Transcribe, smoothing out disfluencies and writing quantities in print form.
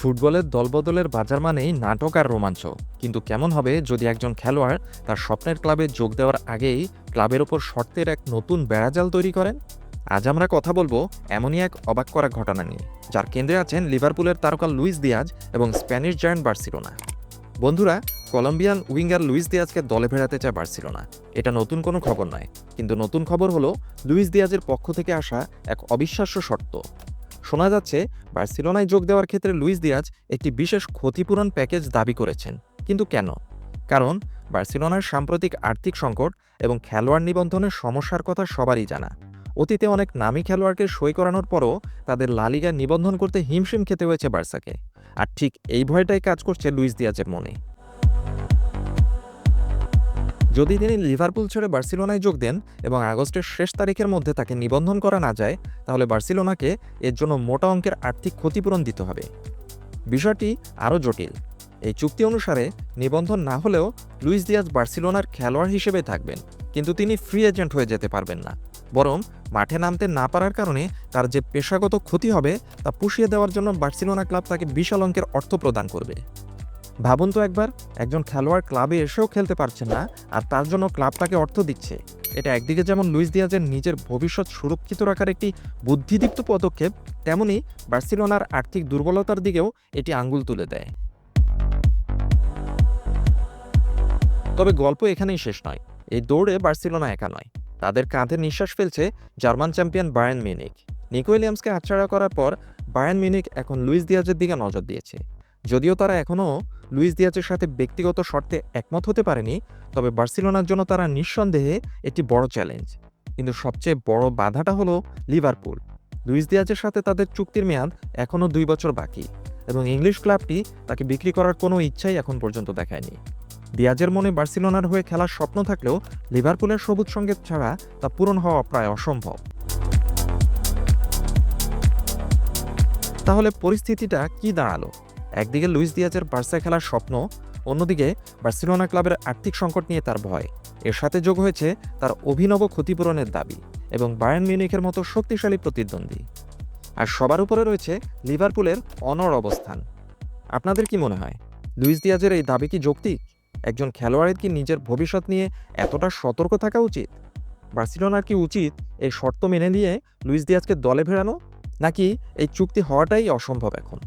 ফুটবলের দলবদলের বাজার মানেই নাটক আর রোমাঞ্চ। কিন্তু কেমন হবে যদি একজন খেলোয়াড় তার স্বপ্নের ক্লাবে যোগ দেওয়ার আগেই ক্লাবের ওপর শর্তের এক নতুন বেড়াজাল তৈরি করেন? আজ আমরা কথা বলবো এমনই এক অবাক করা ঘটনা নিয়ে, যার কেন্দ্রে আছেন লিভারপুলের তারকা লুইস দিয়াজ এবং স্প্যানিশ জায়ান্ট বার্সেলোনা। বন্ধুরা, কলম্বিয়ান উইঙ্গার লুইস দিয়াজকে দলে ফেরাতে চায় বার্সেলোনা। এটা নতুন কোনো খবর নয়, কিন্তু নতুন খবর হলো লুইস দিয়াজের পক্ষ থেকে আসা এক অবিশ্বাস্য শর্ত। শোনা যাচ্ছে বার্সেলোনায় যোগ দেওয়ার ক্ষেত্রে লুইস দিয়াজ একটি বিশেষ ক্ষতিপূরণ প্যাকেজ দাবি করেছেন। কিন্তু কেন? কারণ বার্সেলোনার সাম্প্রতিক আর্থিক সংকট এবং খেলোয়াড় নিবন্ধনের সমস্যার কথা সবারই জানা। অতীতে অনেক নামী খেলোয়াড়কে সই করানোর পরও তাদের লা লিগা নিবন্ধন করতে হিমশিম খেতে হয়েছে বার্সাকে। আর ঠিক এই ভয়টাই কাজ করছে লুইস দিয়াজের মনে। যদি তিনি লিভারপুল ছেড়ে বার্সেলোনায় যোগ দেন এবং আগস্টের শেষ তারিখের মধ্যে তাকে নিবন্ধন করা না যায়, তাহলে বার্সেলোনাকে এর জন্য মোটা অঙ্কের আর্থিক ক্ষতিপূরণ দিতে হবে। বিষয়টি আরও জটিল। এই চুক্তি অনুসারে নিবন্ধন না হলেও লুইস দিয়াজ বার্সেলোনার খেলোয়াড় হিসেবে থাকবেন, কিন্তু তিনি ফ্রি এজেন্ট হয়ে যেতে পারবেন না। বরং মাঠে নামতে না পারার কারণে তার যে পেশাগত ক্ষতি হবে তা পুষিয়ে দেওয়ার জন্য বার্সেলোনা ক্লাব তাকে বিশাল অঙ্কের অর্থ প্রদান করবে। ভাবুন তো একবার, একজন খেলোয়াড় ক্লাবে এসেও খেলতে পারছেন না, আর তার জন্য ক্লাব তাকে অর্থ দিচ্ছে। এটা একদিকে যেমন লুইস দিয়াজের নিজের ভবিষ্যৎ সুরক্ষিত রাখার একটি বুদ্ধিদীপ্ত পদক্ষেপ, তেমনি বার্সেলোনার আর্থিক দুর্বলতার দিকেও এটি আঙ্গুল তুলে দেয়। তবে গল্প এখানেই শেষ নয়। এই দৌড়ে বার্সেলোনা একা নয়, তাদের কাঁধে নিঃশ্বাস ফেলছে German champion Bayern Munich. Nico উইলিয়ামসকে হাতছাড়া করার পর বায়ার্ন মিউনিখ এখন লুইস দিয়াজের দিকে নজর দিয়েছে। যদিও তারা এখনও লুইস দিয়াজের সাথে ব্যক্তিগত শর্তে একমত হতে পারেনি, তবে বার্সেলোনার জন্য তারা নিঃসন্দেহে একটি বড় চ্যালেঞ্জ। কিন্তু সবচেয়ে বড় বাধাটা হলো লিভারপুল। লুইস দিয়াজের সাথে তাদের চুক্তির মেয়াদ এখনও 2 বছর বাকি, এবং ইংলিশ ক্লাবটি তাকে বিক্রি করার কোনো ইচ্ছাই এখন পর্যন্ত দেখায়নি। দিয়াজের মনে বার্সেলোনার হয়ে খেলার স্বপ্ন থাকলেও লিভারপুলের সবুজ সংকেত ছাড়া তা পূরণ হওয়া প্রায় অসম্ভব। তাহলে পরিস্থিতিটা কি দাঁড়ালো? একদিকে লুইস দিয়াজের বার্সায় খেলার স্বপ্ন, অন্যদিকে বার্সেলোনা ক্লাবের আর্থিক সংকট নিয়ে তার ভয়। এর সাথে যোগ হয়েছে তার অভিনব ক্ষতিপূরণের দাবি এবং বায়ার্ন মিউনিখের মতো শক্তিশালী প্রতিদ্বন্দ্বী। আর সবার উপরে রয়েছে লিভারপুলের অনড় অবস্থান। আপনাদের কি মনে হয়, লুইস দিয়াজের এই দাবি কি যৌক্তিক? একজন খেলোয়াড়ের কি নিজের ভবিষ্যৎ নিয়ে এতটা সতর্ক থাকা উচিত? বার্সেলোনার কি উচিত এই শর্ত মেনে নিয়ে লুইস দিয়াজকে দলে ফেরানো, নাকি এই চুক্তি হওয়াটাই অসম্ভব এখন?